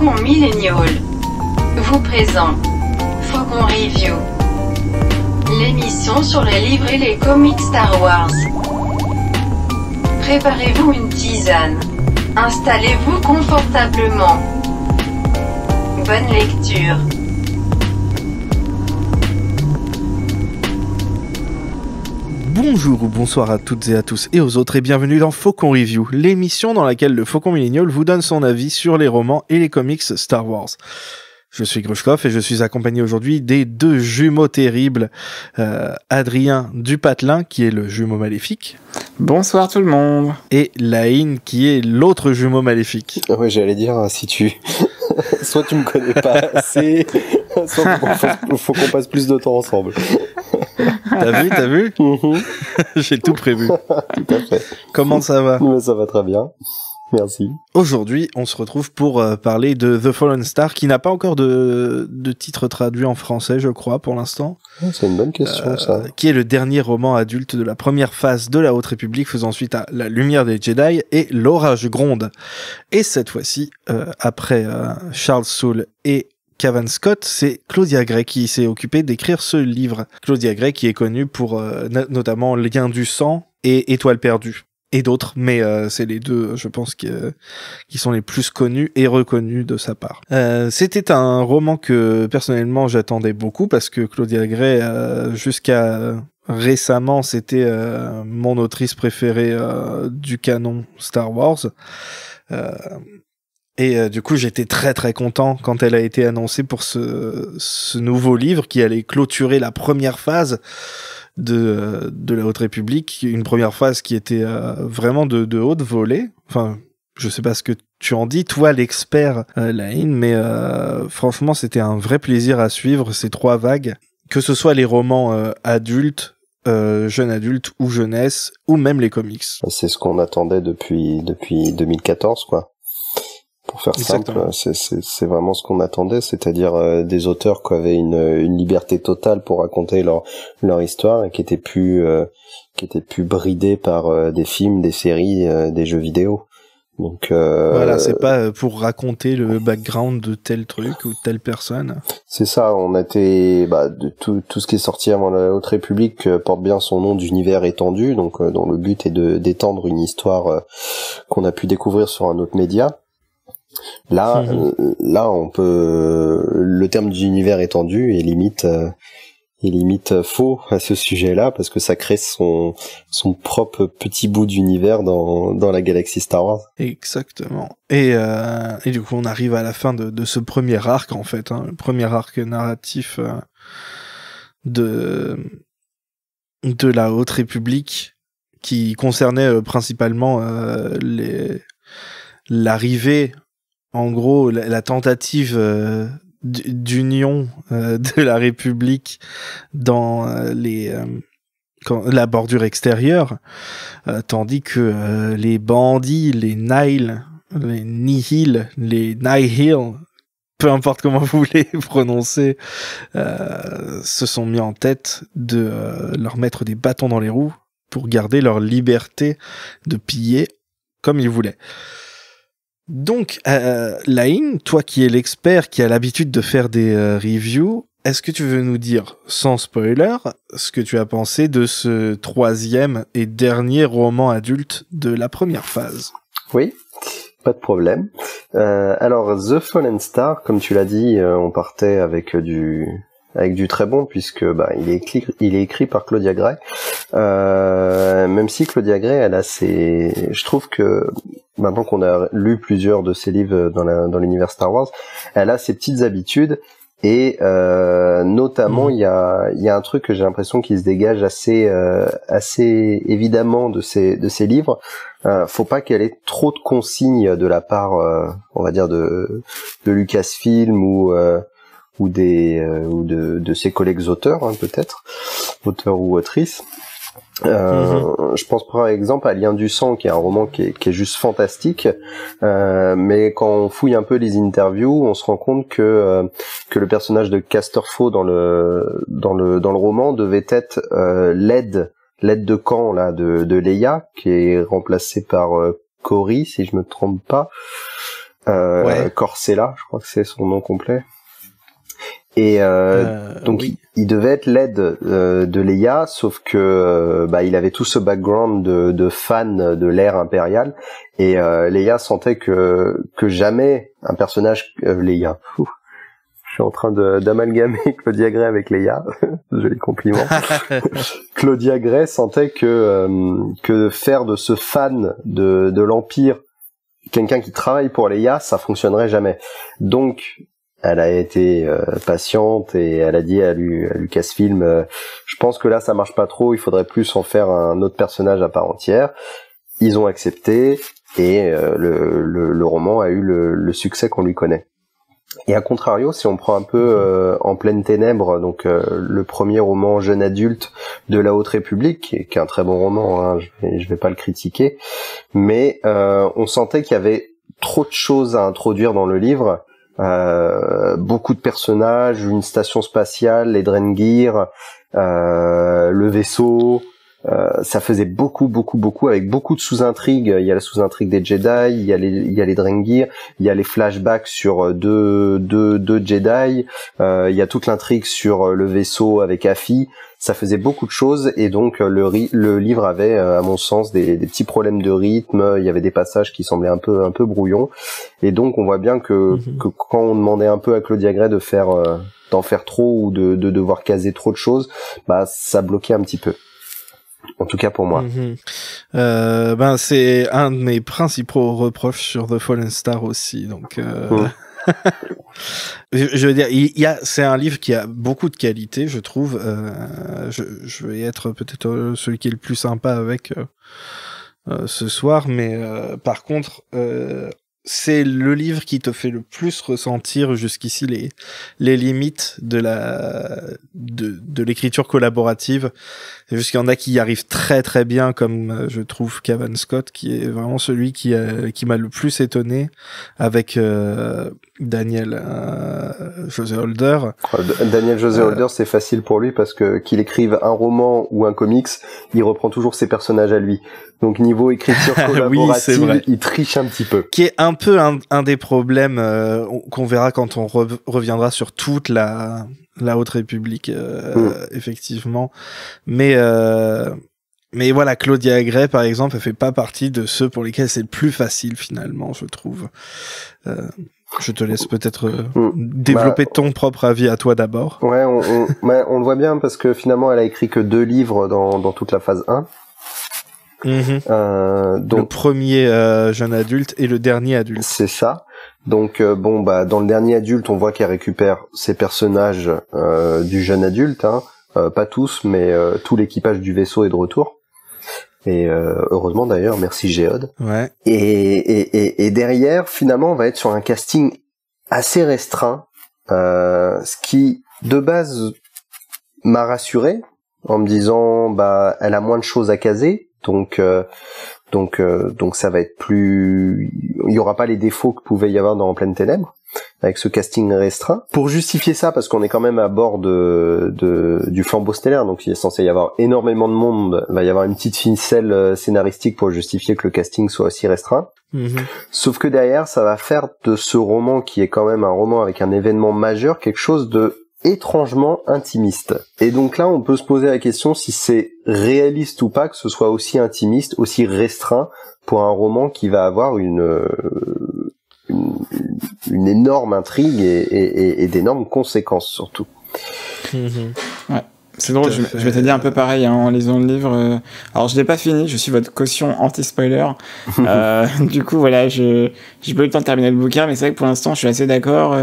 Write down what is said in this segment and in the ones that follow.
Faucon Millennial vous présente Faucon Review, l'émission sur les livres et les comics Star Wars. Préparez-vous une tisane, installez-vous confortablement. Bonne lecture. Bonjour ou bonsoir à toutes et à tous et aux autres et bienvenue dans Faucon Review, l'émission dans laquelle le Faucon Millennial vous donne son avis sur les romans et les comics Star Wars. Je suis Grushkov et je suis accompagné aujourd'hui des deux jumeaux terribles, Adrien Dupatelin qui est le jumeau maléfique. Bonsoir tout le monde. Et Laïn qui est l'autre jumeau maléfique. Oui, j'allais dire, si tu... soit tu me connais pas assez, soit faut qu'on passe plus de temps ensemble. T'as vu J'ai tout prévu. Tout à fait. Comment ça va ? Ça va très bien. Merci. Aujourd'hui, on se retrouve pour parler de The Fallen Star, qui n'a pas encore de titre traduit en français, je crois, pour l'instant. C'est une bonne question, ça. Qui est le dernier roman adulte de la première phase de la Haute République, faisant suite à La Lumière des Jedi et L'Orage gronde. Et cette fois-ci, après Charles Soule et Cavan Scott, c'est Claudia Gray qui s'est occupée d'écrire ce livre. Claudia Gray qui est connue pour notamment Lien du sang et Étoile perdue. Et d'autres, mais c'est les deux, je pense, qui sont les plus connus et reconnus de sa part. C'était un roman que, personnellement, j'attendais beaucoup, parce que Claudia Gray, jusqu'à récemment, c'était mon autrice préférée du canon Star Wars. Et du coup, j'étais très très content quand elle a été annoncée pour ce nouveau livre qui allait clôturer la première phase de la Haute République, une première phase qui était vraiment de haute volée. Enfin, je sais pas ce que tu en dis, toi l'expert, Laïn, mais franchement, c'était un vrai plaisir à suivre ces trois vagues, que ce soit les romans adultes, jeunes adultes ou jeunesse, ou même les comics. C'est ce qu'on attendait depuis 2014, quoi. Pour faire Exactement. simple, c'est vraiment ce qu'on attendait, c'est-à-dire des auteurs qui avaient une liberté totale pour raconter leur histoire et qui étaient plus bridés par des films, des séries, des jeux vidéo. Donc voilà, c'est pas pour raconter le background de tel truc ou telle personne. C'est ça, on a été de tout ce qui est sorti avant la Haute République porte bien son nom d'univers étendu, donc dont le but est d'étendre une histoire qu'on a pu découvrir sur un autre média. Là, on peut, le terme d'univers étendu est limite faux à ce sujet-là, parce que ça crée son propre petit bout d'univers dans la galaxie Star Wars. Exactement. Et du coup, on arrive à la fin de ce premier arc, en fait, le premier arc narratif de la Haute République, qui concernait principalement l'arrivée, en gros, la tentative d'union de la République dans la bordure extérieure, tandis que les bandits, les Nihil, peu importe comment vous voulez prononcer, se sont mis en tête de leur mettre des bâtons dans les roues pour garder leur liberté de piller comme ils voulaient. Donc, Laïn, toi qui es l'expert, qui a l'habitude de faire des reviews, est-ce que tu veux nous dire, sans spoiler, ce que tu as pensé de ce troisième et dernier roman adulte de la première phase ? Oui, pas de problème. Alors, The Fallen Star, comme tu l'as dit, on partait avec du très bon, puisque il est écrit par Claudia Gray. Même si Claudia Gray, je trouve que maintenant qu'on a lu plusieurs de ses livres dans l'univers Star Wars, elle a ses petites habitudes, et notamment il y a un truc que j'ai l'impression qui se dégage assez évidemment de ses livres. Faut pas qu'elle ait trop de consignes de la part, on va dire, de Lucasfilm ou de ses collègues auteurs, peut-être, auteurs ou autrices. Je pense par exemple à Lien du sang, qui est un roman qui est juste fantastique, mais quand on fouille un peu les interviews, on se rend compte que le personnage de Casterfo dans le roman devait être l'aide de camp là de Leia, qui est remplacée par Cory, si je me trompe pas. Corcella, je crois que c'est son nom complet. Et donc oui. il devait être l'aide de Leia, sauf que il avait tout ce background de fan de l'ère impériale, et Leia sentait que jamais un personnage Leia. Je suis en train d'amalgamer Claudia Gray avec Leia, joli compliment. Claudia Gray sentait que faire de ce fan de l'Empire quelqu'un qui travaille pour Leia, ça fonctionnerait jamais. Donc elle a été patiente et elle a dit à Lucasfilm, je pense que là ça marche pas trop, il faudrait plus en faire un autre personnage à part entière. Ils ont accepté et le roman a eu le succès qu'on lui connaît. Et à contrario, si on prend un peu En pleine ténèbres, donc le premier roman jeune adulte de la Haute République, qui est un très bon roman, hein, je vais pas le critiquer, mais on sentait qu'il y avait trop de choses à introduire dans le livre. Beaucoup de personnages, une station spatiale, les Drengir, le vaisseau, ça faisait beaucoup avec beaucoup de sous-intrigues. Il y a la sous-intrigue des Jedi, il y a les Drengir, il y a les flashbacks sur deux Jedi, il y a toute l'intrigue sur le vaisseau avec Afi. Ça faisait beaucoup de choses et donc le livre avait, à mon sens, des petits problèmes de rythme. Il y avait des passages qui semblaient un peu brouillons, et donc on voit bien que quand on demandait un peu à Claudia Gray d'en faire trop ou de devoir caser trop de choses, ça bloquait un petit peu. En tout cas pour moi. C'est un de mes principaux reproches sur The Fallen Star aussi. Donc, je veux dire, c'est un livre qui a beaucoup de qualité, je trouve. Je vais être peut-être celui qui est le plus sympa avec ce soir, mais par contre, c'est le livre qui te fait le plus ressentir jusqu'ici les limites de l'écriture collaborative. C'est juste qu'il y en a qui y arrivent très très bien, comme je trouve Cavan Scott, qui est vraiment celui qui m'a le plus étonné, avec Daniel José Holder. Daniel José Holder, c'est facile pour lui parce que qu'il écrive un roman ou un comics, il reprend toujours ses personnages à lui. Donc niveau écriture collaborative, oui, il triche un petit peu. Qui est un peu un des problèmes qu'on verra quand on reviendra sur toute la Haute République, effectivement. Mais voilà, Claudia Gray, par exemple, elle fait pas partie de ceux pour lesquels c'est le plus facile, finalement, je trouve. Je te laisse peut-être développer ton propre avis à toi d'abord. Ouais, on le voit bien parce que finalement, elle a écrit que 2 livres dans toute la phase 1. Donc le premier jeune adulte et le dernier adulte. C'est ça. Donc dans le dernier adulte, on voit qu'elle récupère ses personnages du jeune adulte, hein. Pas tous, mais tout l'équipage du vaisseau est de retour. Et heureusement d'ailleurs, merci Géode. Ouais. Et derrière, finalement, on va être sur un casting assez restreint, ce qui de base m'a rassuré en me disant elle a moins de choses à caser. Donc ça va être plus, il y aura pas les défauts que pouvait y avoir dans En pleine ténèbres avec ce casting restreint. Pour justifier ça, parce qu'on est quand même à bord du flambeau stellaire, donc il est censé y avoir énormément de monde, il va y avoir une petite ficelle scénaristique pour justifier que le casting soit aussi restreint. Sauf que derrière, ça va faire de ce roman, qui est quand même un roman avec un événement majeur, quelque chose de étrangement intimiste. Et donc là, on peut se poser la question si c'est réaliste ou pas que ce soit aussi intimiste, aussi restreint pour un roman qui va avoir une énorme intrigue et d'énormes conséquences surtout. Ouais. C'est drôle, je vais te dire un peu pareil en lisant le livre. Alors je l'ai pas fini, je suis votre caution anti-spoiler. Du coup voilà, j'ai pas eu le temps de terminer le bouquin, mais c'est vrai que pour l'instant je suis assez d'accord.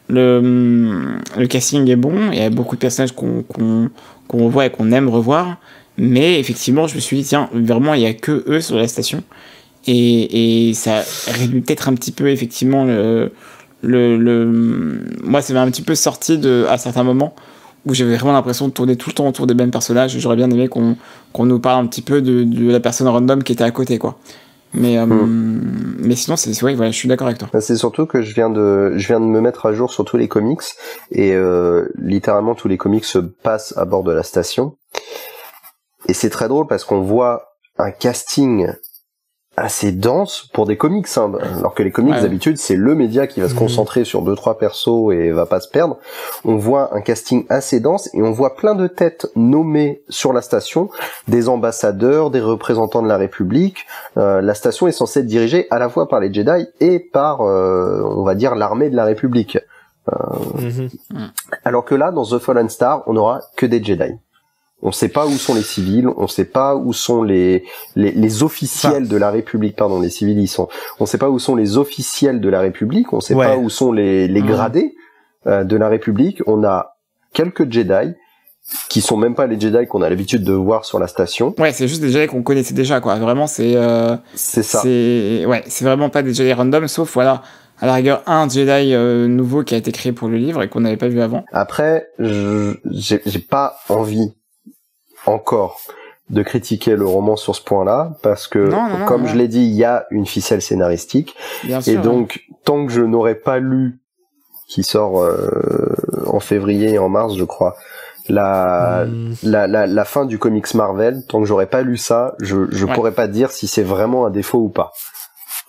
Le casting est bon, il y a beaucoup de personnages qu'on revoit et qu'on aime revoir, mais effectivement je me suis dit tiens, vraiment il y a que eux sur la station, et ça réduit peut-être un petit peu effectivement moi ça m'a un petit peu sorti à certains moments où j'avais vraiment l'impression de tourner tout le temps autour des mêmes personnages. J'aurais bien aimé qu'on nous parle un petit peu de la personne random qui était à côté, quoi. Mais sinon c'est ouais, voilà, je suis d'accord avec toi. C'est surtout que je viens de me mettre à jour sur tous les comics, et littéralement tous les comics se passent à bord de la station, et c'est très drôle parce qu'on voit un casting assez dense pour des comics, hein. Alors que les comics d'habitude c'est le média qui va se concentrer sur 2-3 persos et va pas se perdre. On voit un casting assez dense et on voit plein de têtes nommées sur la station, des ambassadeurs, des représentants de la République. La station est censée être dirigée à la fois par les Jedi et par on va dire l'armée de la République. Alors que là dans The Fallen Star on n'aura que des Jedi. On sait pas où sont les civils, on sait pas où sont les officiels de la République, pardon, les civils y sont. On sait pas où sont les officiels de la République, on sait pas où sont les gradés de la République. On a quelques Jedi qui sont même pas les Jedi qu'on a l'habitude de voir sur la station. Ouais, c'est juste des Jedi qu'on connaissait déjà, quoi. Vraiment, c'est ça. C'est vraiment pas des Jedi random, sauf voilà. À la rigueur, un Jedi nouveau qui a été créé pour le livre et qu'on n'avait pas vu avant. Après, j'ai pas envie encore de critiquer le roman sur ce point-là, parce que, comme je l'ai dit, il y a une ficelle scénaristique. Bien sûr, et donc, tant que je n'aurais pas lu, qui sort en février et en mars, je crois, la fin du comics Marvel, tant que j'aurais pas lu ça, je pourrais pas dire si c'est vraiment un défaut ou pas.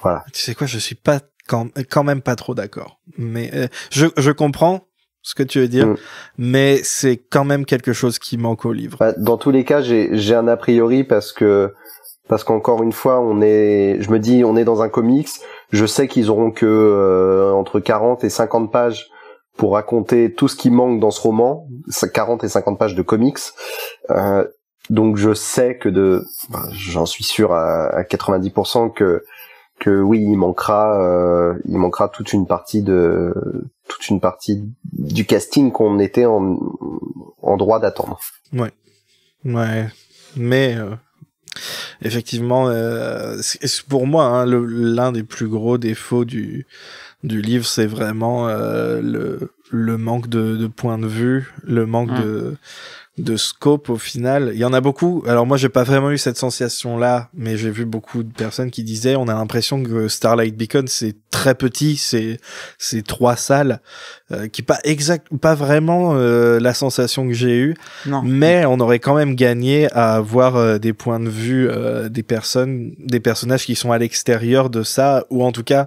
Voilà. Tu sais quoi, je suis pas quand même pas trop d'accord. Mais je comprends ce que tu veux dire, mais c'est quand même quelque chose qui manque au livre. Dans tous les cas, j'ai un a priori parce qu'encore une fois, je me dis, on est dans un comics, je sais qu'ils auront que entre 40 et 50 pages pour raconter tout ce qui manque dans ce roman, 40 et 50 pages de comics. Donc je sais que j'en suis sûr à 90% que oui, il manquera toute une partie du casting qu'on était en droit d'attendre. Ouais, mais effectivement, pour moi, hein, l'un des plus gros défauts du livre, c'est vraiment le manque de point de vue, le manque de scope au final. Il y en a beaucoup. Alors moi, j'ai pas vraiment eu cette sensation-là, mais j'ai vu beaucoup de personnes qui disaient, on a l'impression que Starlight Beacon, c'est très petit, c'est 3 salles, qui pas vraiment la sensation que j'ai eue. Non. Mais on aurait quand même gagné à avoir des points de vue des personnages qui sont à l'extérieur de ça, ou en tout cas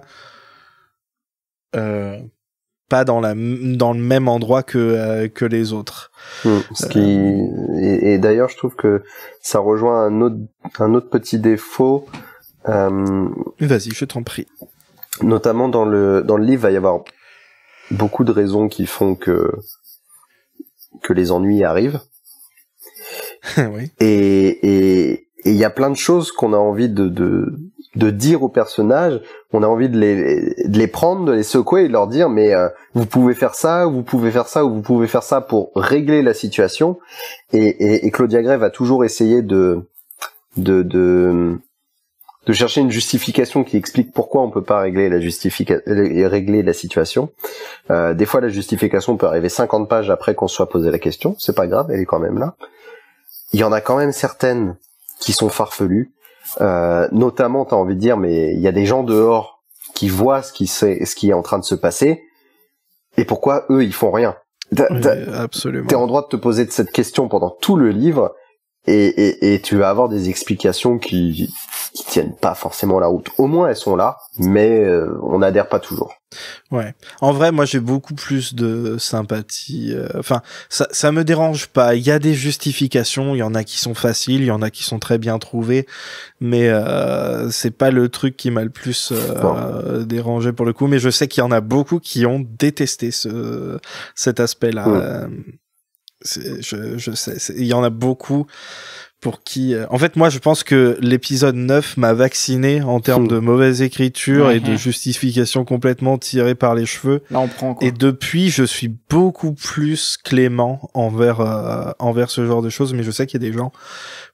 pas dans le même endroit que les autres. Et d'ailleurs, je trouve que ça rejoint un autre petit défaut. Vas-y, je t'en prie. Notamment dans le livre, il va y avoir beaucoup de raisons qui font que les ennuis arrivent. Oui. Et il y a plein de choses qu'on a envie de dire aux personnages, on a envie de les prendre, de les secouer et de leur dire mais vous pouvez faire ça, vous pouvez faire ça ou vous pouvez faire ça pour régler la situation. Et Claudia Gray va toujours essayer de chercher une justification qui explique pourquoi on peut pas régler la situation. Des fois la justification peut arriver 50 pages après qu'on se soit posé la question, c'est pas grave, elle est quand même là. Il y en a quand même certaines qui sont farfelues. Notamment, t'as envie de dire, mais il y a des gens dehors qui voient ce qui est en train de se passer, et pourquoi eux ils font rien. Absolument. T'es en droit de te poser cette question pendant tout le livre, et tu vas avoir des explications qui tiennent pas forcément la route. Au moins elles sont là, mais on n'adhère pas toujours. Ouais. En vrai, moi, j'ai beaucoup plus de sympathie. Enfin, ça me dérange pas. Il y a des justifications. Il y en a qui sont faciles. Il y en a qui sont très bien trouvées. Mais c'est pas le truc qui m'a le plus dérangé pour le coup. Mais je sais qu'il y en a beaucoup qui ont détesté cet aspect-là. Je sais. Il y en a beaucoup pour qui... En fait, moi, je pense que l'épisode 9 m'a vacciné en termes de mauvaise écriture et de justification complètement tirée par les cheveux. Là, on prend, quoi. Et depuis, je suis beaucoup plus clément envers ce genre de choses, mais je sais qu'il y a des gens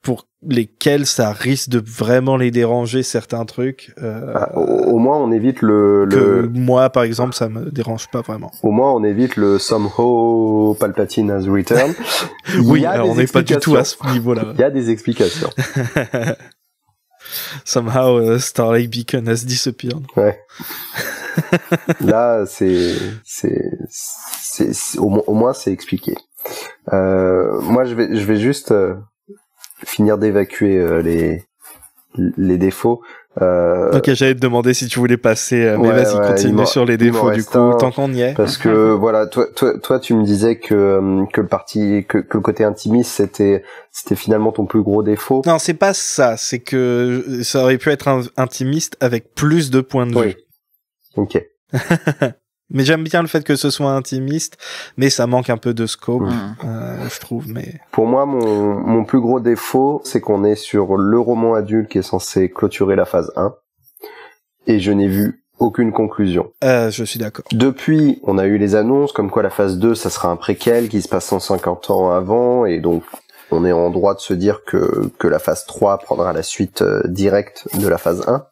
pour lesquels ça risque de vraiment les déranger, certains trucs. Au moins, on évite que moi, par exemple, ça me dérange pas vraiment. Au moins, on évite le somehow Palpatine has returned. Oui, alors on n'est pas du tout à ce niveau-là. Il y a des explications. Somehow Starlight Beacon has disappeared. Ouais. Là, au moins c'est expliqué. Moi, je vais juste finir d'évacuer les défauts. Ok, j'allais te demander si tu voulais passer, mais vas-y, continue sur les défauts du coup, tant qu'on y est. Parce que voilà, toi, tu me disais que le côté intimiste, c'était finalement ton plus gros défaut. Non, c'est pas ça. C'est que ça aurait pu être intimiste avec plus de points de vue. Ok. Mais j'aime bien le fait que ce soit intimiste, mais ça manque un peu de scope, je trouve. Mais pour moi, mon plus gros défaut, c'est qu'on est sur le roman adulte qui est censé clôturer la phase 1, et je n'ai vu aucune conclusion. Je suis d'accord. Depuis, on a eu les annonces comme quoi la phase 2, ça sera un préquel qui se passe 150 ans avant, et donc on est en droit de se dire que la phase 3 prendra la suite directe de la phase 1.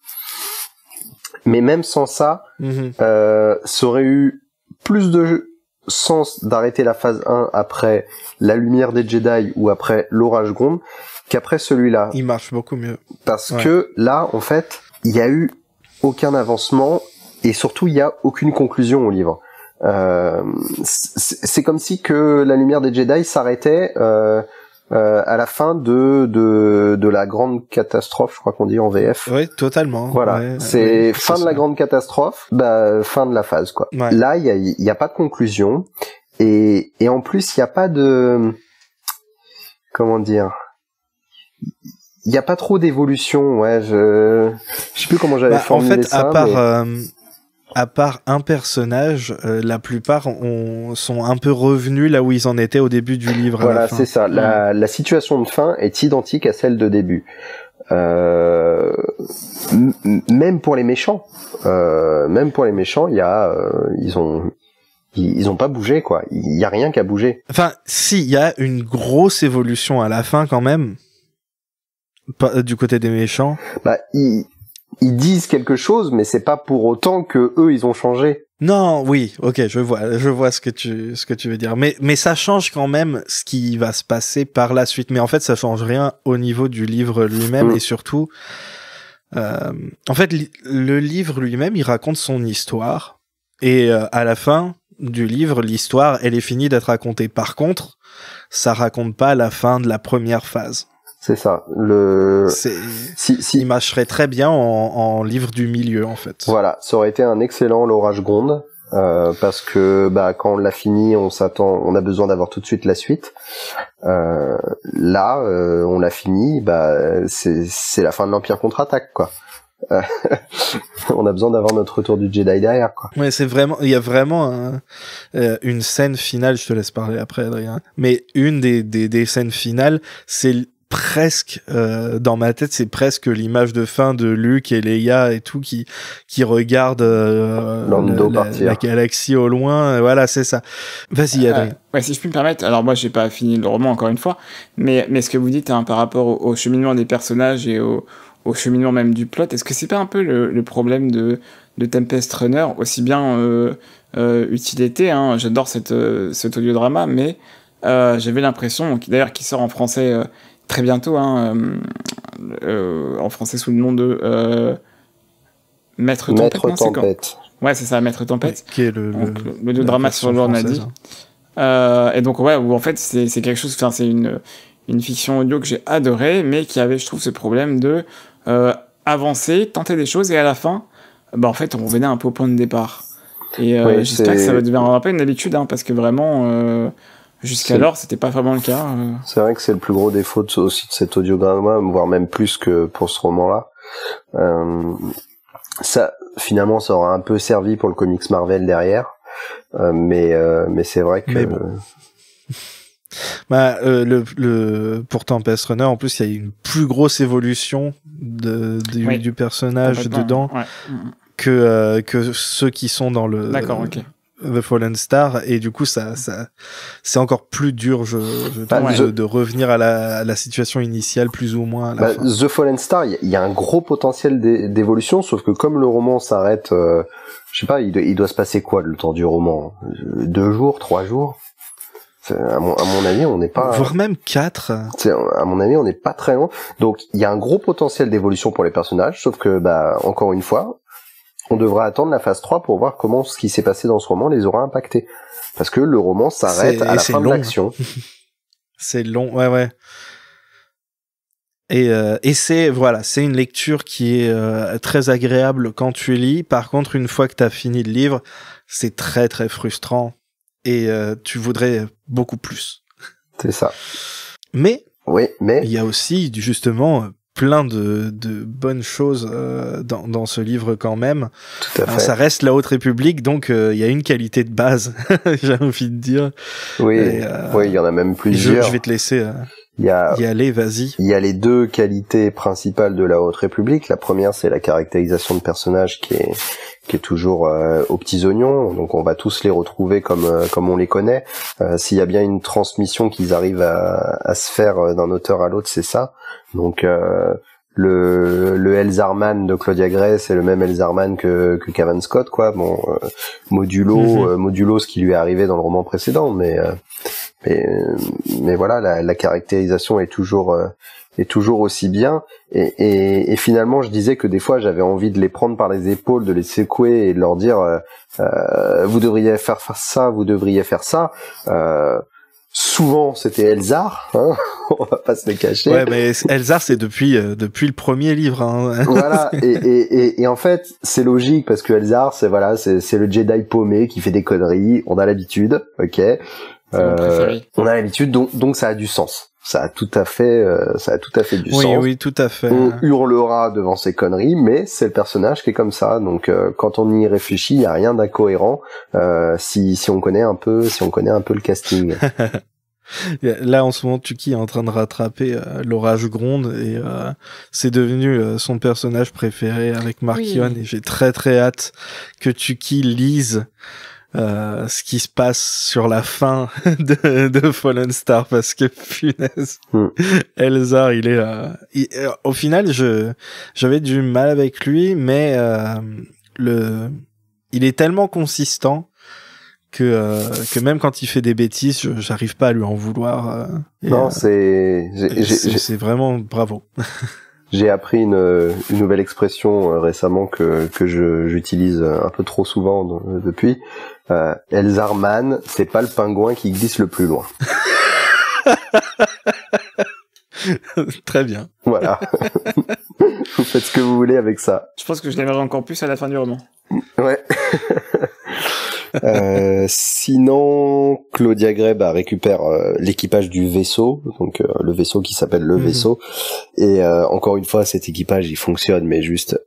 Mais même sans ça, ça aurait eu plus de sens d'arrêter la phase 1 après La Lumière des Jedi ou après L'Orage Gronde qu'après celui-là. Il marche beaucoup mieux. Parce que là, en fait, il y a eu aucun avancement et surtout, il y a aucune conclusion au livre. C'est comme si que La Lumière des Jedi s'arrêtait à la fin de la grande catastrophe, je crois qu'on dit en VF. Oui, totalement. Voilà, ouais, c'est fin de la grande catastrophe, fin de la phase, quoi. Ouais. Là, il y a pas de conclusion et en plus, il y a pas de, comment dire, il y a pas trop d'évolution. Ouais, je sais plus comment j'avais formulé ça. À part un personnage, la plupart sont un peu revenus là où ils en étaient au début du livre. Voilà, c'est ça. La situation de fin est identique à celle de début. Même pour les méchants, il y a, ils ont pas bougé, quoi. Il y a rien qui a bougé. Enfin, si, il y a une grosse évolution à la fin quand même, du côté des méchants. Bah, ils disent quelque chose, mais c'est pas pour autant que eux ils ont changé. Non, oui, ok, je vois ce que tu veux dire. Mais ça change quand même ce qui va se passer par la suite. Mais en fait, ça change rien au niveau du livre lui-même et surtout, en fait, le livre lui-même, il raconte son histoire et à la fin du livre, l'histoire, elle est finie d'être racontée. Par contre, ça raconte pas la fin de la première phase. C'est ça. Il marcherait très bien en livre du milieu, en fait. Voilà, ça aurait été un excellent L'Orage Gronde, parce que quand on l'a fini, on a besoin d'avoir tout de suite la suite. Là, on l'a fini, c'est la fin de l'Empire contre-attaque, quoi. On a besoin d'avoir notre retour du Jedi derrière, quoi. Ouais, il y a vraiment une scène finale. Je te laisse parler après, Adrien. Mais une des scènes finales, c'est presque dans ma tête, c'est presque l'image de fin de Luke et Leia et tout qui regardent la galaxie au loin. Voilà, c'est ça. Vas-y, Adrien. Ouais, si je puis me permettre. Alors moi, j'ai pas fini le roman encore une fois, mais ce que vous dites par rapport au cheminement des personnages et au cheminement même du plot, est-ce que c'est pas un peu le problème de Tempest Runner, aussi bien utilité, hein, j'adore cet audiodrama, mais j'avais l'impression, d'ailleurs qui sort en français très bientôt, hein, en français sous le nom de Maître Tempête. Ouais, c'est ça, Maître Tempête. Qui est le drama sur Lornadi. Et donc ouais, où en fait c'est quelque chose, enfin c'est une fiction audio que j'ai adorée, mais qui avait, je trouve, ce problème de avancer, tenter des choses, et à la fin, en fait, on revenait un peu au point de départ. Et j'espère que ça va devenir un peu une habitude, hein, parce que vraiment, jusqu'alors, c'était pas vraiment le cas. C'est vrai que c'est le plus gros défaut aussi de cet audiodrama, voire même plus que pour ce roman-là. Ça, finalement, ça aura un peu servi pour le comics Marvel derrière, mais c'est vrai que... Mais bon. Pour Tempest Runner, en plus, il y a une plus grosse évolution du personnage dedans que ceux qui sont dans le The Fallen Star, et du coup ça c'est encore plus dur, je trouve, de revenir à la situation initiale plus ou moins à la fin. The Fallen Star, il y a un gros potentiel d'évolution, sauf que comme le roman s'arrête, je sais pas, il doit se passer quoi le temps du roman, 2 jours, 3 jours. À mon avis, on n'est pas... Voire même 4. À mon avis, on n'est pas très loin. Donc, il y a un gros potentiel d'évolution pour les personnages, sauf que, encore une fois, on devra attendre la phase 3 pour voir comment ce qui s'est passé dans ce roman les aura impactés. Parce que le roman s'arrête à la fin de l'action. C'est long, ouais. Et c'est une lecture qui est très agréable quand tu lis. Par contre, une fois que t'as fini le livre, c'est très très frustrant et tu voudrais beaucoup plus. C'est ça. Mais oui, mais il y a aussi justement plein de bonnes choses dans ce livre quand même. Tout à fait. Ça reste la Haute République, donc il y a une qualité de base, j'ai envie de dire. Oui, oui, il y en a même plusieurs. Je vais te laisser y aller, vas-y. Il y a les deux qualités principales de la Haute République. La première, c'est la caractérisation de personnages qui est toujours aux petits oignons. Donc on va tous les retrouver comme on les connaît. S'il y a bien une transmission qu'ils arrivent à se faire d'un auteur à l'autre, c'est ça. Donc le Elzarman de Claudia Gray, c'est le même Elzarman que Cavan Scott, quoi. Bon, modulo ce qui lui est arrivé dans le roman précédent, mais voilà, la caractérisation est toujours aussi bien. Et finalement, je disais que des fois, j'avais envie de les prendre par les épaules, de les secouer et de leur dire vous devriez faire ça, vous devriez faire ça. Souvent, c'était Elzar, hein, on va pas se le cacher. Ouais, mais Elzar, c'est depuis le premier livre. Hein. Voilà, et en fait, c'est logique parce que Elzar, c'est le Jedi paumé qui fait des conneries. On a l'habitude, ok. On a l'habitude, donc ça a du sens. Ça a tout à fait du sens. Oui, tout à fait. On hurlera devant ces conneries, mais c'est le personnage qui est comme ça. Donc, quand on y réfléchit, il y a rien d'incohérent. Si on connaît un peu le casting. Là, en ce moment, Tuki est en train de rattraper l'Orage Gronde et c'est devenu son personnage préféré avec Marchion. Oui. Et j'ai très très hâte que Tuki lise ce qui se passe sur la fin de Fallen Star, parce que punaise, Elzar, au final, j'avais du mal avec lui, mais il est tellement consistant que même quand il fait des bêtises, j'arrive pas à lui en vouloir. Non, c'est vraiment bravo. J'ai appris une nouvelle expression récemment que j'utilise un peu trop souvent depuis. Elzarman, c'est pas le pingouin qui glisse le plus loin. Très bien. Voilà. Vous faites ce que vous voulez avec ça. Je pense que je l'aimerais encore plus à la fin du roman. Ouais. Sinon, Claudia Gray récupère l'équipage du vaisseau, donc le vaisseau qui s'appelle le vaisseau, et encore une fois, cet équipage il fonctionne mais juste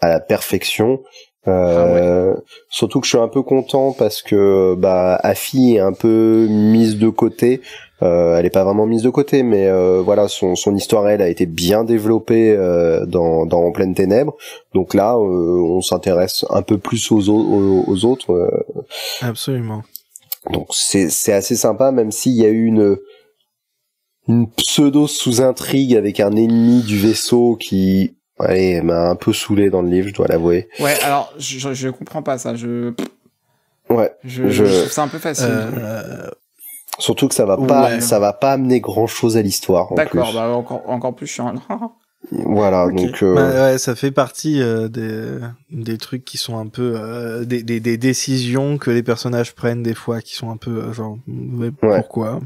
à la perfection. Surtout que je suis un peu content parce que Afi est un peu mise de côté. Elle est pas vraiment mise de côté, mais voilà, son histoire elle a été bien développée dans En pleine ténèbres. Donc là, on s'intéresse un peu plus aux autres. Absolument. Donc c'est assez sympa, même s'il y a eu une pseudo sous-intrigue avec un ennemi du vaisseau qui m'a un peu saoulé dans le livre, je dois l'avouer. Ouais, alors je comprends pas ça. Je trouve ça un peu facile. Surtout que ça va pas amener grand chose à l'histoire. D'accord, encore plus chiant. Voilà, okay. Donc ouais, ça fait partie des trucs qui sont un peu des décisions que les personnages prennent des fois qui sont un peu genre pourquoi.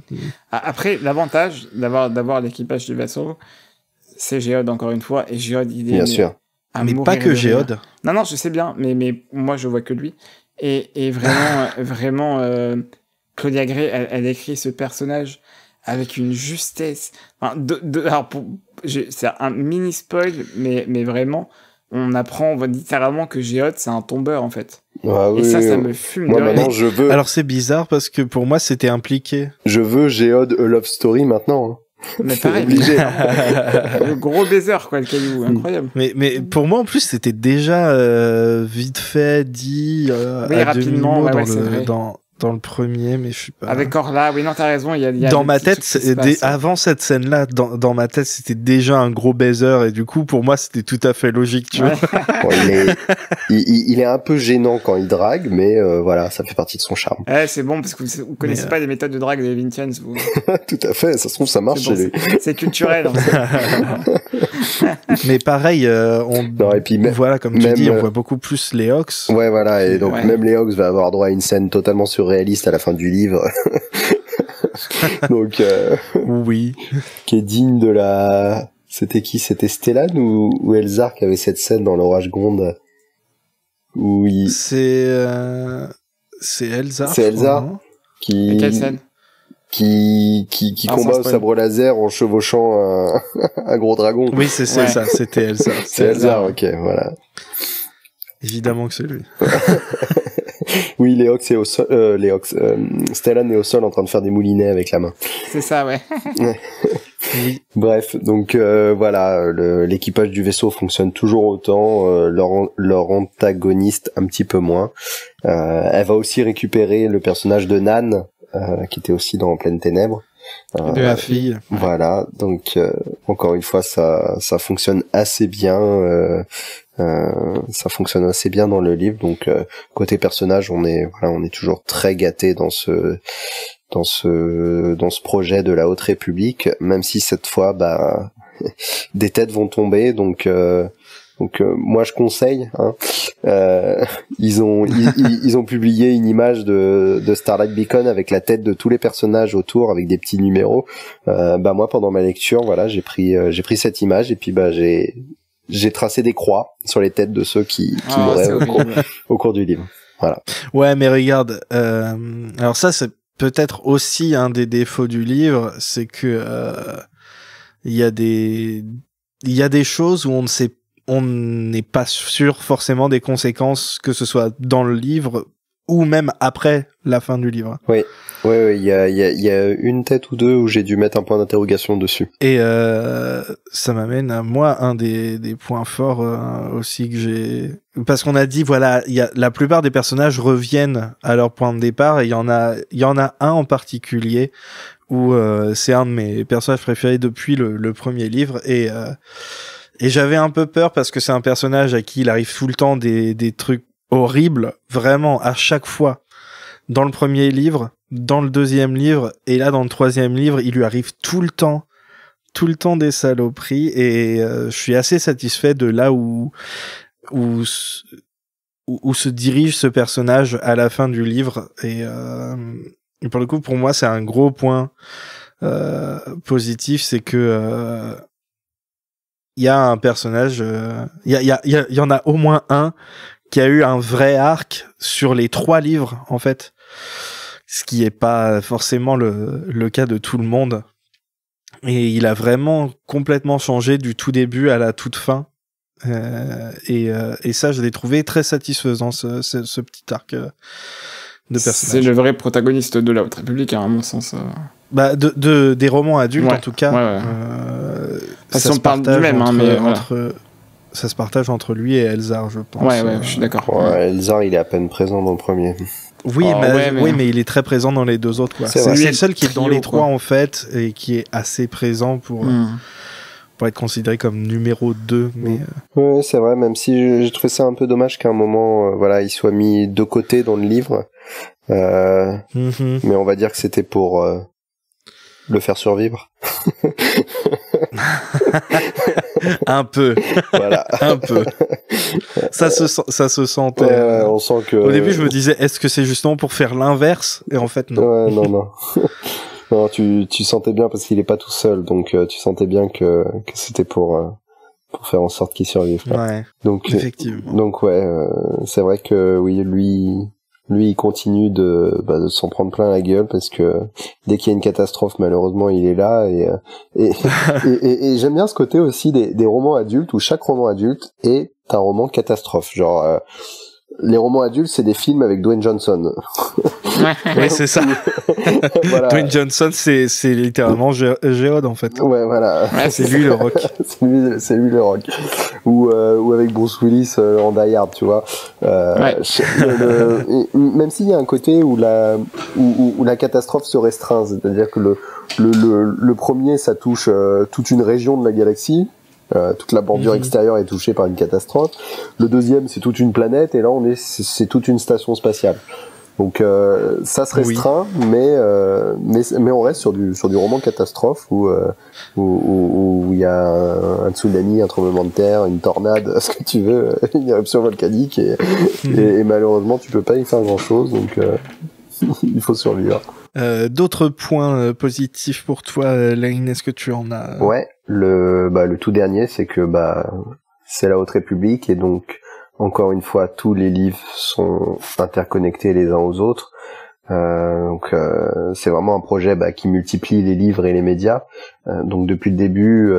Après, l'avantage d'avoir l'équipage du vaisseau, c'est Géode encore une fois, et Géode il est bien sûr. Mais pas que Géode. Non, je sais bien, mais moi je vois que lui. Et vraiment Claudia Gray, elle écrit ce personnage avec une justesse. Enfin, alors c'est un mini spoil, mais vraiment, on apprend littéralement que Géode, c'est un tombeur en fait. Ah, oui, et ça me fume moi, de rire. Je veux... Alors c'est bizarre parce que pour moi c'était impliqué. Je veux Géode A Love Story maintenant. Hein. Mais pareil, le gros baiser quoi, le caillou, incroyable. Mais pour moi en plus c'était déjà vite fait dit oui, rapidement dans le premier, mais je suis pas... Avec Orla, oui, non, t'as raison, il y a dans ma tête, avant cette scène-là, dans ma tête, c'était déjà un gros baiser, et du coup, pour moi, c'était tout à fait logique, tu vois. Bon, il est un peu gênant quand il drague, mais voilà, ça fait partie de son charme. Ouais, c'est bon, parce que vous connaissez pas les méthodes de drague de Vincennes, vous. Tout à fait, ça se trouve, ça marche chez lui. C'est culturel, en fait. Mais pareil, voilà, comme tu dis, on voit beaucoup plus Léox. Ouais, voilà, et donc même Léox va avoir droit à une scène totalement surréaliste à la fin du livre. Donc oui, qui est digne de la C'était qui? C'était Stellan ou Elzar qui avait cette scène dans l'Orage Gronde où il... C'est Elzar. C'est Elzar qui... Quelle scène? Qui combat au sabre laser en chevauchant un gros dragon. Oui, c'est ça, c'était Elzar. C'est Elzar, ok, voilà. Évidemment que c'est lui. Oui, Léox est au sol, Stellan est au sol en train de faire des moulinets avec la main. C'est ça, ouais. Oui. Bref, donc voilà, l'équipage du vaisseau fonctionne toujours autant, leur antagoniste un petit peu moins. Elle va aussi récupérer le personnage de Nan, qui était aussi dans Pleine Ténèbres. De la fille. Voilà, donc encore une fois, ça fonctionne assez bien. Ça fonctionne assez bien dans le livre, donc côté personnage, on est toujours très gâté dans ce projet de la Haute République, même si cette fois, des têtes vont tomber, donc moi je conseille. Ils ont publié une image de Starlight Beacon avec la tête de tous les personnages autour, avec des petits numéros. Moi pendant ma lecture, voilà, j'ai pris cette image et puis j'ai tracé des croix sur les têtes de ceux qui mouraient au cours du livre. Voilà. Ouais, mais regarde, alors ça c'est peut-être aussi un des défauts du livre, c'est que il y a des choses où on n'est pas sûr forcément des conséquences, que ce soit dans le livre ou même après la fin du livre. Oui, il y a une tête ou deux où j'ai dû mettre un point d'interrogation dessus. Et ça m'amène à moi un des points forts aussi que j'ai, parce qu'on a dit voilà, la plupart des personnages reviennent à leur point de départ, et il y en a un en particulier où c'est un de mes personnages préférés depuis le premier livre, et j'avais un peu peur parce que c'est un personnage à qui il arrive tout le temps des trucs horribles, vraiment à chaque fois. Dans le premier livre, dans le deuxième livre, et là dans le troisième livre, il lui arrive tout le temps des saloperies, et je suis assez satisfait de là où se dirige ce personnage à la fin du livre, et pour le coup, pour moi, c'est un gros point positif, c'est que il y a un personnage, il y en a au moins un qui a eu un vrai arc sur les 3 livres, en fait. Ce qui est pas forcément le cas de tout le monde. Et il a vraiment complètement changé du tout début à la toute fin. Et ça, je l'ai trouvé très satisfaisant, ce petit arc de personnage. C'est le vrai protagoniste de la Haute République, à mon sens. Des romans adultes, en tout cas. Ouais. Si on parle du même, mais ça se partage entre lui et Elzar, je pense. Ouais, je suis d'accord. Ouais, Elzar, il est à peine présent dans le premier. Oui, mais il est très présent dans les 2 autres, quoi. C'est le seul qui est dans les 3, en fait, et qui est assez présent pour être considéré comme numéro 2. Mais ouais, c'est vrai, même si j'ai trouvé ça un peu dommage qu'à un moment, il soit mis de côté dans le livre. Mais on va dire que c'était pour le faire survivre. Un peu. Voilà. Un peu. Ça se sentait. Ouais, on sent que... Au début, je me disais, est-ce que c'est justement pour faire l'inverse? Et en fait, non. Ouais, non. Non, tu sentais bien parce qu'il est pas tout seul, donc tu sentais bien que c'était pour faire en sorte qu'il survive. Ouais. Donc, effectivement. Donc ouais, c'est vrai que oui, lui, il continue de s'en prendre plein la gueule parce que dès qu'il y a une catastrophe, malheureusement, il est là, et j'aime bien ce côté aussi des romans adultes où chaque roman adulte est un roman catastrophe. Genre, les romans adultes, c'est des films avec Dwayne Johnson. Oui, c'est ça. Voilà. Dwayne Johnson, c'est littéralement Géode, en fait. Ouais, voilà. Ouais, c'est lui le rock. c'est lui le rock. Ou avec Bruce Willis en Die Hard, tu vois. Même s'il y a un côté où la catastrophe se restreint, c'est-à-dire que le premier, ça touche toute une région de la galaxie. Toute la bordure extérieure est touchée par une catastrophe. Le deuxième, c'est toute une planète, et là, c'est toute une station spatiale. Donc ça se restreint, mais on reste sur du roman catastrophe où il y a un tsunami, un tremblement de terre, une tornade, ce que tu veux, une éruption volcanique, et malheureusement, tu peux pas y faire grand-chose, donc il faut survivre. D'autres points positifs pour toi, Lane, est-ce que tu en as? Ouais, le tout dernier, c'est que c'est la Haute République et donc encore une fois tous les livres sont interconnectés les uns aux autres. Donc c'est vraiment un projet qui multiplie les livres et les médias. Donc depuis le début,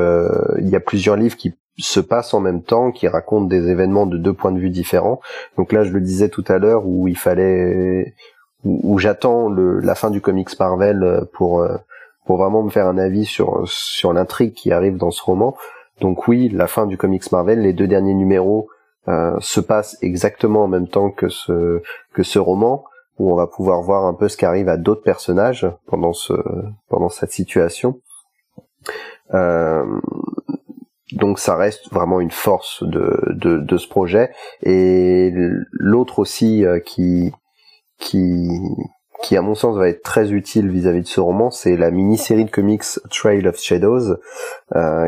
il y a plusieurs livres qui se passent en même temps, qui racontent des événements de 2 points de vue différents. Donc là, je le disais tout à l'heure, où j'attends la fin du comics Marvel pour vraiment me faire un avis sur l'intrigue qui arrive dans ce roman. Donc oui, la fin du comics Marvel, les 2 derniers numéros se passent exactement en même temps que ce roman, où on va pouvoir voir un peu ce qui arrive à d'autres personnages pendant cette situation. Donc ça reste vraiment une force de ce projet. Et l'autre aussi qui à mon sens va être très utile vis-à-vis de ce roman, c'est la mini-série de comics Trail of Shadows,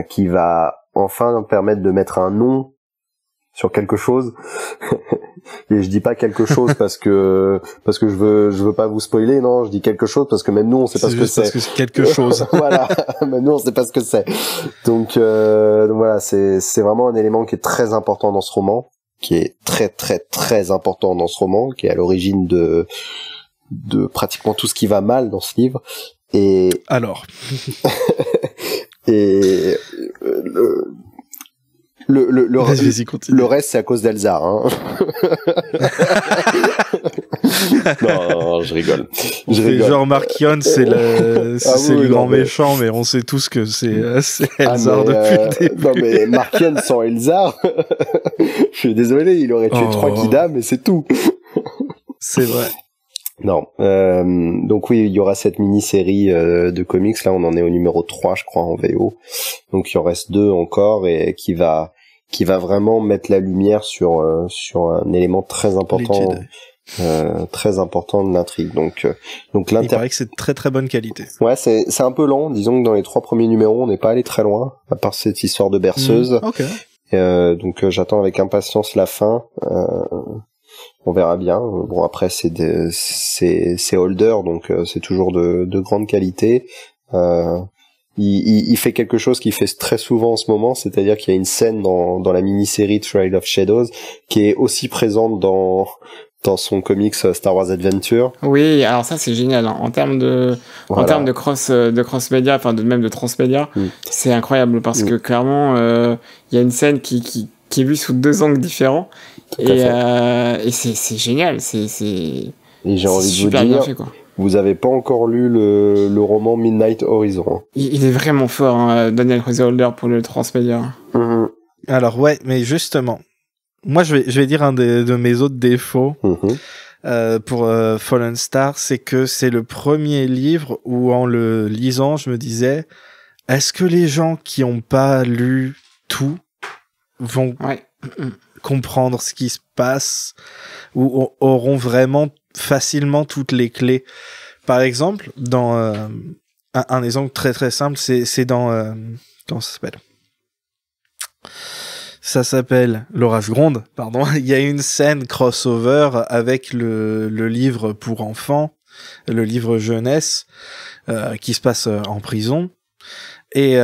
qui va enfin permettre de mettre un nom sur quelque chose. Et je dis pas quelque chose parce que je veux pas vous spoiler, non, je dis quelque chose parce que même nous on sait pas ce que c'est. Parce que c'est quelque chose. Voilà, même nous on sait pas ce que c'est. Donc voilà, c'est vraiment un élément qui est très important dans ce roman, qui est très très très important dans ce roman, qui est à l'origine de pratiquement tout ce qui va mal dans ce livre. Et alors et le reste c'est à cause d'Elzar, hein. Non, je rigole. Genre Markion, c'est le grand méchant, mais on sait tous que c'est Elzar depuis le début. Non mais Markion sans Elzar, je suis désolé, il aurait tué 3 Kida, mais c'est tout. C'est vrai. Non, donc oui, il y aura cette mini-série de comics, là on en est au numéro 3 je crois en VO, donc il en reste 2 encore, et qui va vraiment mettre la lumière sur un élément très important de l'intrigue. Donc il paraît que c'est de très très bonne qualité. Ouais, c'est un peu lent, disons que dans les 3 premiers numéros on n'est pas allé très loin, à part cette histoire de berceuse. Okay. Donc j'attends avec impatience la fin. On verra bien. Bon, après c'est Holder, donc c'est toujours de grande qualité. Il fait quelque chose qu'il fait très souvent en ce moment, c'est-à-dire qu'il y a une scène dans la mini-série Trail of Shadows qui est aussi présente dans son comics Star Wars Adventure. Oui, alors ça c'est génial, hein. En termes de cross média, enfin même de transmédia, c'est incroyable parce que clairement il y a une scène qui est vue sous 2 angles différents. Et c'est génial, et j'ai envie de vous dire, fait, quoi. Vous avez pas encore lu le roman Midnight Horizon, hein. Il est vraiment fort, hein, Daniel Holder pour le transmédia. Mm-hmm. Alors ouais, mais justement, moi je vais dire un de mes autres défauts pour Fallen Star, c'est que c'est le premier livre où en le lisant je me disais, est-ce que les gens qui ont pas lu tout vont comprendre ce qui se passe ou auront vraiment facilement toutes les clés? Par exemple, dans un exemple très très simple, c'est dans comment ça s'appelle? Ça s'appelle L'Orage Gronde, pardon. Il y a une scène crossover avec le livre pour enfants, le livre jeunesse, qui se passe en prison. Et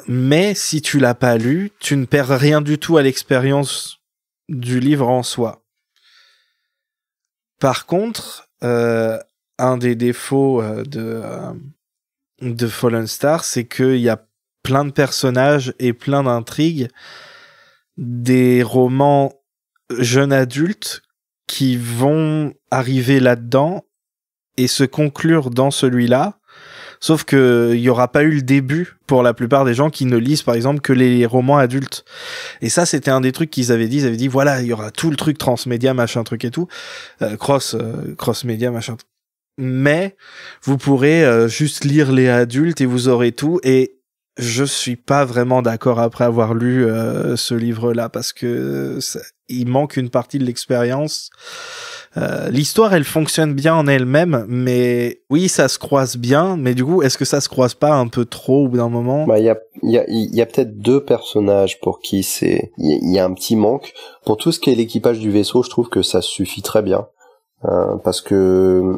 mais si tu l'as pas lu, tu ne perds rien du tout à l'expérience du livre en soi. Par contre, un des défauts de Fallen Star, c'est qu'il y a plein de personnages et plein d'intrigues, des romans jeunes adultes qui vont arriver là-dedans et se conclure dans celui-là. Sauf que il y aura pas eu le début pour la plupart des gens qui ne lisent par exemple que les romans adultes. Et ça c'était un des trucs qu'ils avaient dit. Ils avaient dit voilà, il y aura tout le truc transmédia machin truc et tout, cross média machin. Mais vous pourrez juste lire les adultes et vous aurez tout. Et je suis pas vraiment d'accord après avoir lu ce livre-là parce que il manque une partie de l'expérience. L'histoire, elle fonctionne bien en elle-même, mais oui, ça se croise bien, mais du coup, est-ce que ça se croise pas un peu trop au bout d'un moment? Il y a peut-être 2 personnages pour qui il y a un petit manque. Pour tout ce qui est l'équipage du vaisseau, je trouve que ça suffit très bien, parce que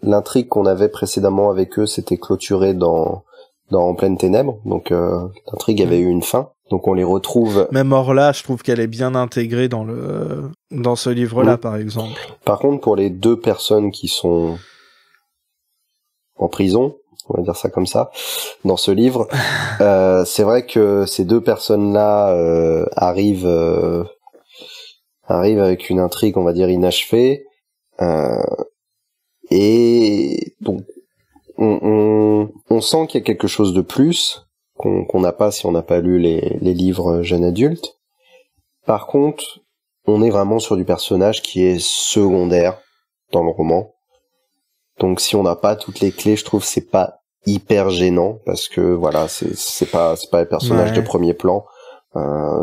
l'intrigue qu'on avait précédemment avec eux, c'était clôturé dans En pleine ténèbres, donc l'intrigue avait eu une fin. Donc on les retrouve. Même Orla, je trouve qu'elle est bien intégrée dans ce livre-là, par exemple. Par contre, pour les 2 personnes qui sont en prison, on va dire ça comme ça, dans ce livre, c'est vrai que ces 2 personnes-là arrivent avec une intrigue, on va dire, inachevée, et donc on sent qu'il y a quelque chose de plus qu'on n'a pas si on n'a pas lu les livres jeunes adultes. Par contre, on est vraiment sur du personnage qui est secondaire dans le roman. Donc si on n'a pas toutes les clés, je trouve que c'est pas hyper gênant, parce que voilà, c'est pas les personnages de premier plan.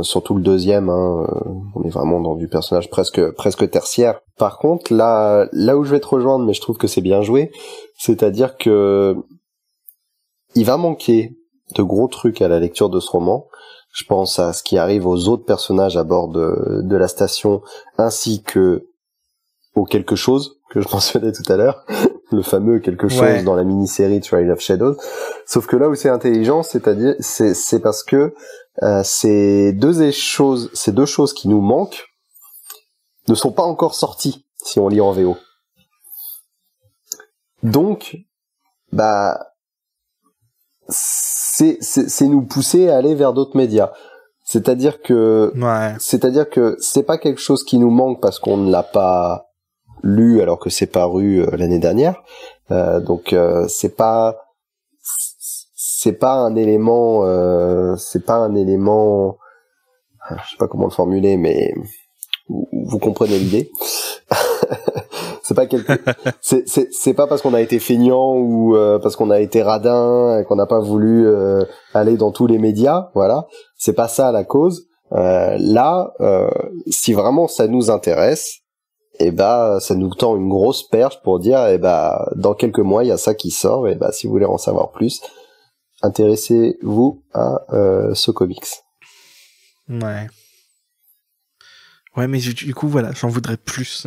Surtout le deuxième, on est vraiment dans du personnage presque tertiaire. Par contre, là où je vais te rejoindre, mais je trouve que c'est bien joué, c'est-à-dire que il va manquer de gros trucs à la lecture de ce roman. Je pense à ce qui arrive aux autres personnages à bord de la station, ainsi que au quelque chose que je mentionnais tout à l'heure, le fameux quelque chose dans la mini-série Trail of Shadows. Sauf que là où c'est intelligent, c'est-à-dire c'est parce que ces deux choses qui nous manquent ne sont pas encore sorties si on lit en VO. Donc, c'est nous pousser à aller vers d'autres médias. C'est-à-dire que c'est pas quelque chose qui nous manque parce qu'on ne l'a pas lu alors que c'est paru l'année dernière. Donc c'est pas un élément je sais pas comment le formuler, mais vous comprenez l'idée. C'est pas parce qu'on a été feignant ou parce qu'on a été radin et qu'on n'a pas voulu aller dans tous les médias, voilà. C'est pas ça la cause. Si vraiment ça nous intéresse, ça nous tend une grosse perche pour dire, dans quelques mois il y a ça qui sort, si vous voulez en savoir plus, intéressez-vous à ce comics. Ouais, mais du coup, voilà, j'en voudrais plus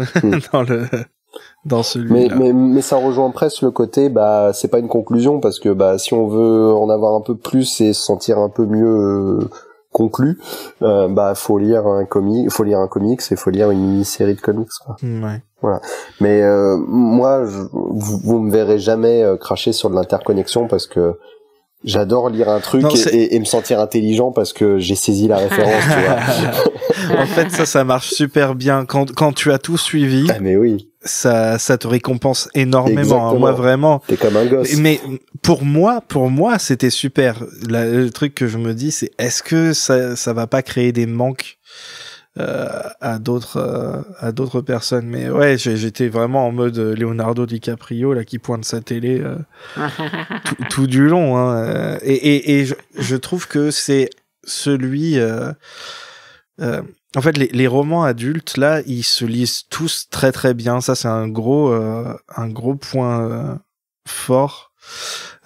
dans celui-là. Mais ça rejoint presque le côté, c'est pas une conclusion, parce que si on veut en avoir un peu plus et se sentir un peu mieux conclu, faut lire un comics et faut lire une mini-série de comics, quoi. Ouais. Voilà. Mais moi, vous me verrez jamais cracher sur de l'interconnexion, parce que j'adore lire un truc et me sentir intelligent parce que j'ai saisi la référence, tu vois. En fait, ça marche super bien. Quand tu as tout suivi, mais oui, ça te récompense énormément. Exactement. Moi, vraiment. T'es comme un gosse. Mais pour moi, c'était super. Le truc que je me dis, c'est est-ce que ça va pas créer des manques à d'autres personnes. Mais ouais, j'étais vraiment en mode Leonardo DiCaprio là qui pointe sa télé tout du long, hein. Et je trouve que c'est celui en fait les romans adultes là, ils se lisent tous très très bien. Ça c'est un gros point fort.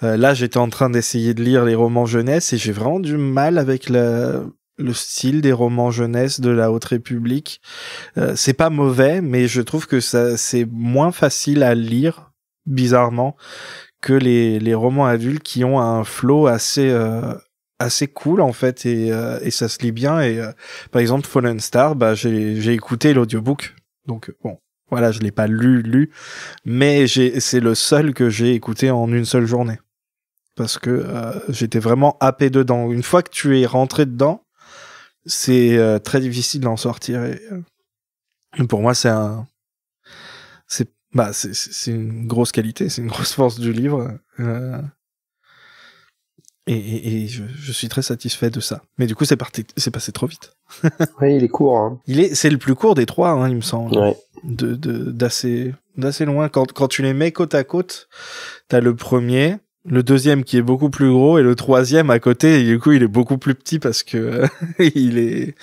Là, j'étais en train d'essayer de lire les romans jeunesse et j'ai vraiment du mal avec le style des romans jeunesse de la Haute République. C'est pas mauvais, mais je trouve que c'est moins facile à lire, bizarrement, que les romans adultes qui ont un flow assez cool, en fait, et ça se lit bien. Et par exemple, Fallen Star, j'ai écouté l'audiobook. Donc, bon, voilà, je l'ai pas lu, mais c'est le seul que j'ai écouté en une seule journée. Parce que j'étais vraiment happé dedans. Une fois que tu es rentré dedans, c'est très difficile d'en sortir. Et pour moi, c'est une grosse qualité, c'est une grosse force du livre. Et je suis très satisfait de ça. Mais du coup, c'est passé trop vite. Oui, il est court, hein. C'est le plus court des trois, hein, il me semble. Ouais. D'assez loin. Quand tu les mets côte à côte, t'as le premier, le deuxième qui est beaucoup plus gros et le troisième à côté, et du coup, il est beaucoup plus petit parce que il est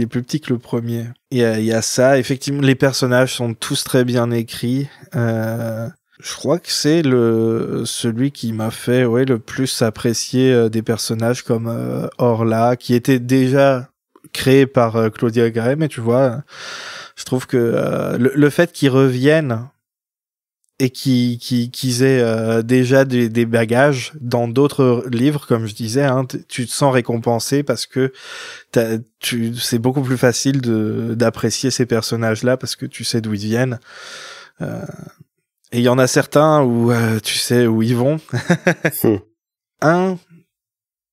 plus petit que le premier. Il y a ça, effectivement, les personnages sont tous très bien écrits. Je crois que c'est celui qui m'a fait le plus apprécier des personnages comme Orla, qui était déjà créé par Claudia Gray, mais tu vois, je trouve que le fait qu'ils reviennent et qu'ils aient déjà des bagages dans d'autres livres, comme je disais, hein, tu te sens récompensé parce que c'est beaucoup plus facile d'apprécier ces personnages-là parce que tu sais d'où ils viennent. Et il y en a certains où tu sais où ils vont. Un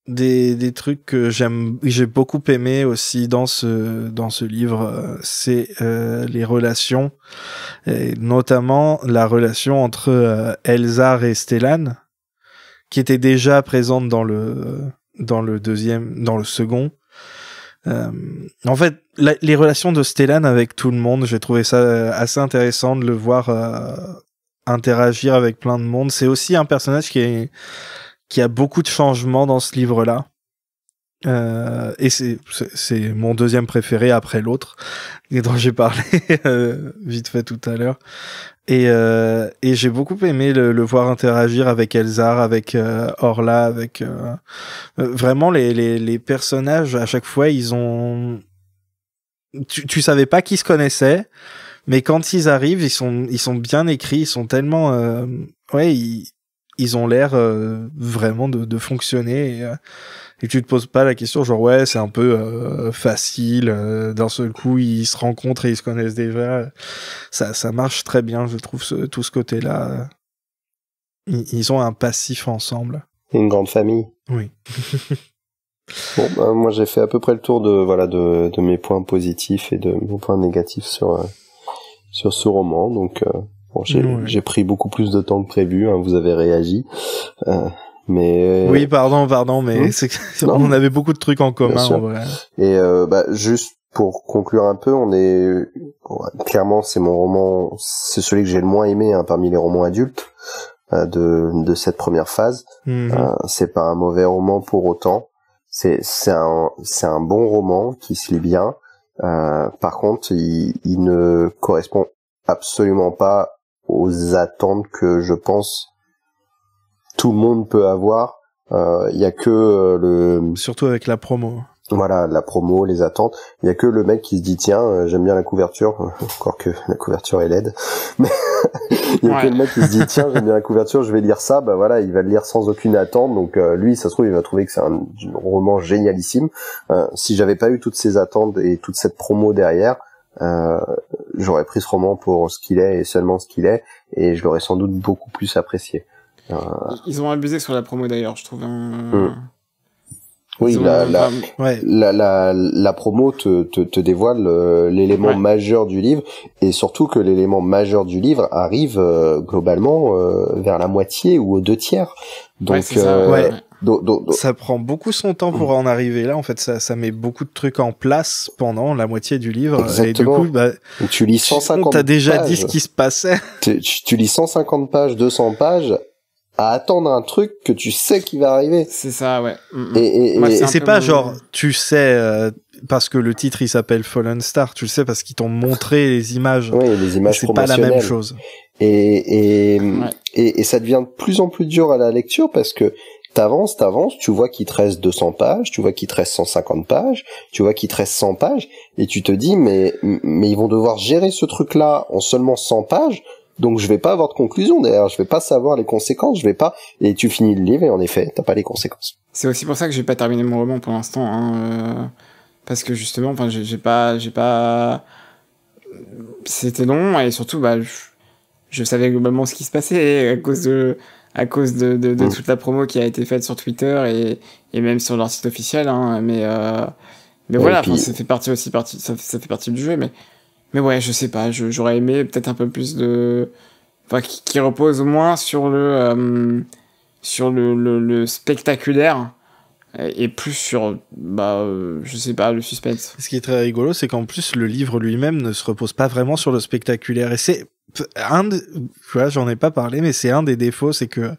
des trucs que j'ai beaucoup aimé aussi dans ce livre, c'est les relations, et notamment la relation entre Elzar et Stellan, qui était déjà présente dans le second. En fait, les relations de Stellan avec tout le monde, j'ai trouvé ça assez intéressant de le voir interagir avec plein de monde. C'est aussi un personnage qui a beaucoup de changements dans ce livre-là. Et c'est mon deuxième préféré après l'autre, dont j'ai parlé vite fait tout à l'heure. Et j'ai beaucoup aimé le voir interagir avec Elzar, avec Orla, avec vraiment les personnages à chaque fois ils ont tu savais pas qu'ils se connaissaient, mais quand ils arrivent ils sont bien écrits, ils sont tellement ils ont l'air vraiment de fonctionner et tu te poses pas la question genre ouais c'est un peu facile, d'un seul coup ils se rencontrent et ils se connaissent déjà. Ça marche très bien, je trouve, tout ce côté-là. Ils ont un passif ensemble. Une grande famille. Oui. Bon, moi j'ai fait à peu près le tour de mes points positifs et de mes points négatifs sur ce roman. Donc bon, j'ai pris beaucoup plus de temps que prévu, hein, vous avez réagi. Mais oui, pardon, mais on avait beaucoup de trucs en commun en vrai. Et juste pour conclure un peu, clairement c'est mon roman, c'est celui que j'ai le moins aimé parmi les romans adultes de cette première phase. C'est pas un mauvais roman pour autant. C'est un bon roman qui se lit bien. Par contre, il ne correspond absolument pas aux attentes que je pense tout le monde peut avoir. Il y a que surtout avec la promo. Voilà, la promo, les attentes. Il y a que le mec qui se dit tiens, j'aime bien la couverture, encore que la couverture est laide. Mais il y a que le mec qui se dit tiens, j'aime bien la couverture, je vais lire ça. Bah voilà, il va le lire sans aucune attente. Donc lui, ça se trouve, il va trouver que c'est un roman génialissime. Si j'avais pas eu toutes ces attentes et toute cette promo derrière, j'aurais pris ce roman pour ce qu'il est et seulement ce qu'il est, et je l'aurais sans doute beaucoup plus apprécié. Ils ont abusé sur la promo d'ailleurs, je trouve. Oui, la promo te dévoile l'élément majeur du livre, et surtout que l'élément majeur du livre arrive globalement vers la moitié ou aux 2/3. Donc ça prend beaucoup son temps pour en arriver là. En fait, ça met beaucoup de trucs en place pendant la moitié du livre. Exactement. Et du coup, tu lis 150 t'as déjà pages. dit ce qui se passait. Tu lis 150 pages, 200 pages à attendre un truc que tu sais qui va arriver. C'est ça, ouais. Et c'est pas genre, tu sais, parce que le titre il s'appelle Fallen Star, tu le sais parce qu'ils t'ont montré les images. Oui, les images c'est pas la même chose. Et ça devient de plus en plus dur à la lecture parce que t'avances, tu vois qu'il te reste 200 pages, tu vois qu'il te reste 150 pages, tu vois qu'il te reste 100 pages, et tu te dis, mais ils vont devoir gérer ce truc-là en seulement 100 pages, donc je vais pas avoir de conclusion derrière, je vais pas savoir les conséquences, et tu finis le livre et en effet, t'as pas les conséquences. C'est aussi pour ça que j'ai pas terminé mon roman pour l'instant, parce que justement, enfin, j'ai pas, c'était long, et surtout, je savais globalement ce qui se passait à cause de toute la promo qui a été faite sur Twitter et même sur leur site officiel, mais voilà, puis ça fait partie du jeu, mais ouais, je sais pas, j'aurais aimé peut-être un peu plus qui repose au moins sur le spectaculaire et plus sur je sais pas, le suspense. Ce qui est très rigolo, c'est qu'en plus le livre lui-même ne se repose pas vraiment sur le spectaculaire, et c'est tu vois, j'en ai pas parlé, mais c'est un des défauts, c'est que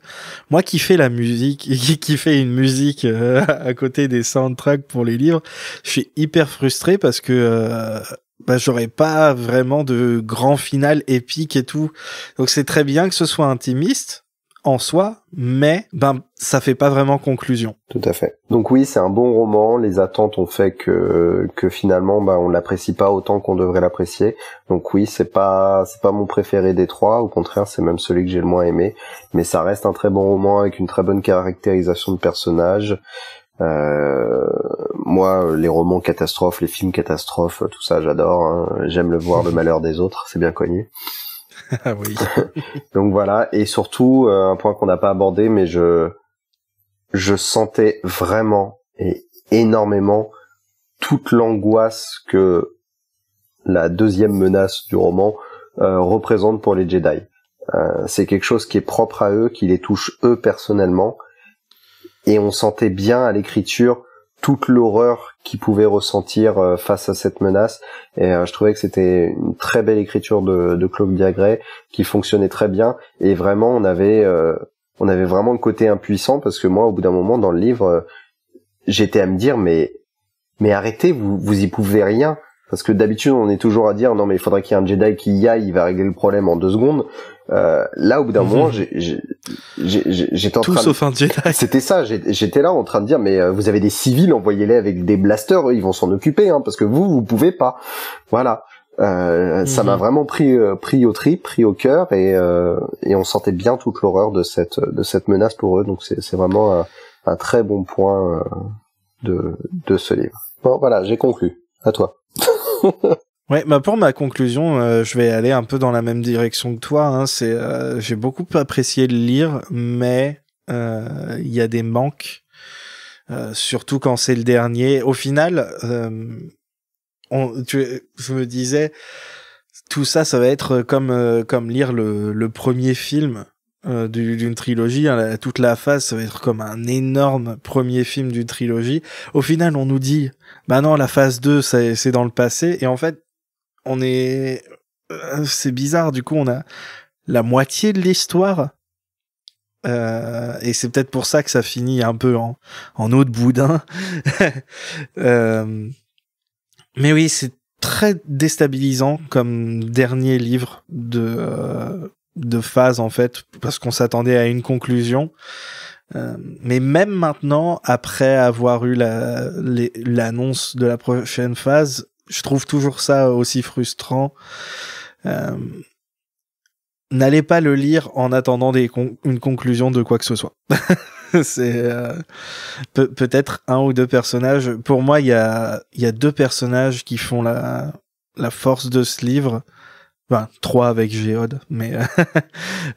moi qui fais la musique, qui fait une musique à côté des soundtracks pour les livres, je suis hyper frustré parce que j'aurais pas vraiment de grand final épique et tout. Donc c'est très bien que ce soit intimiste. en soi, mais ça fait pas vraiment conclusion. Tout à fait. Donc oui, c'est un bon roman. Les attentes ont fait que finalement, on l'apprécie pas autant qu'on devrait l'apprécier. Donc oui, c'est pas mon préféré des trois. Au contraire, c'est même celui que j'ai le moins aimé. Mais ça reste un très bon roman avec une très bonne caractérisation de personnages. Moi, les romans catastrophes, les films catastrophes, tout ça, j'adore. Hein. J'aime le voir le malheur des autres, c'est bien connu. Ah oui. Donc voilà, et surtout un point qu'on n'a pas abordé, mais je sentais vraiment et énormément toute l'angoisse que la deuxième menace du roman représente pour les Jedi. C'est quelque chose qui est propre à eux, qui les touche eux personnellement, et on sentait bien à l'écriture toute l'horreur qu'ils pouvaient ressentir face à cette menace, et je trouvais que c'était une très belle écriture de Claudia Gray qui fonctionnait très bien, et vraiment on avait vraiment le côté impuissant, parce que moi au bout d'un moment dans le livre j'étais à me dire mais arrêtez, vous y pouvez rien, parce que d'habitude on est toujours à dire non mais il faudrait qu'il y ait un Jedi qui y aille, il va régler le problème en 2 secondes. Là au bout d'un moment j'étais en tout train sauf un Jedi. C'était ça, j'étais là en train de dire mais vous avez des civils, envoyez-les avec des blasters, eux, ils vont s'en occuper parce que vous pouvez pas. Voilà. Ça m'a vraiment pris au trip, pris au cœur, et on sentait bien toute l'horreur de cette menace pour eux. Donc c'est vraiment un très bon point de ce livre. Bon voilà, j'ai conclu. À toi. Ouais, pour ma conclusion, je vais aller un peu dans la même direction que toi. J'ai beaucoup apprécié le lire, mais il y a des manques, surtout quand c'est le dernier. Au final, je me disais, tout ça va être comme lire le premier film d'une trilogie. Toute la phase, ça va être comme un énorme premier film d'une trilogie. Au final, on nous dit, non, la phase 2, c'est dans le passé, et en fait, c'est bizarre, du coup on a la moitié de l'histoire, et c'est peut-être pour ça que ça finit un peu en eau de boudin. Mais oui, c'est très déstabilisant comme dernier livre de phase en fait, parce qu'on s'attendait à une conclusion. Mais même maintenant, après avoir eu l'annonce de la prochaine phase, je trouve toujours ça aussi frustrant. N'allez pas le lire en attendant une conclusion de quoi que ce soit. C'est peut-être 1 ou 2 personnages. Pour moi, il y a 2 personnages qui font la force de ce livre. Enfin, 3 avec Géode, mais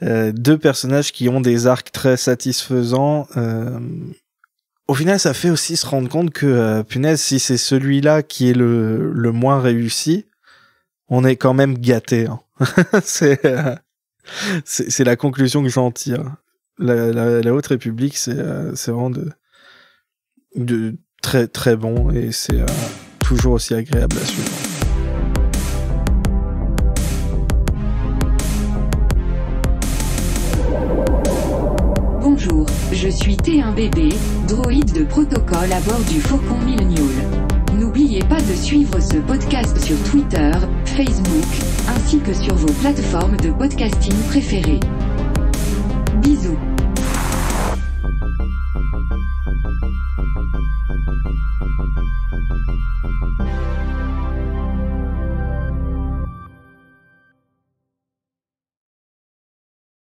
2 personnages qui ont des arcs très satisfaisants. Au final, ça fait aussi se rendre compte que, punaise, si c'est celui-là qui est le moins réussi, on est quand même gâté. C'est la conclusion que j'en tire. La Haute République, c'est vraiment de très très bon, et c'est toujours aussi agréable à suivre. Bonjour, je suis T1BB, droïde de protocole à bord du Faucon Millennial. N'oubliez pas de suivre ce podcast sur Twitter, Facebook, ainsi que sur vos plateformes de podcasting préférées. Bisous.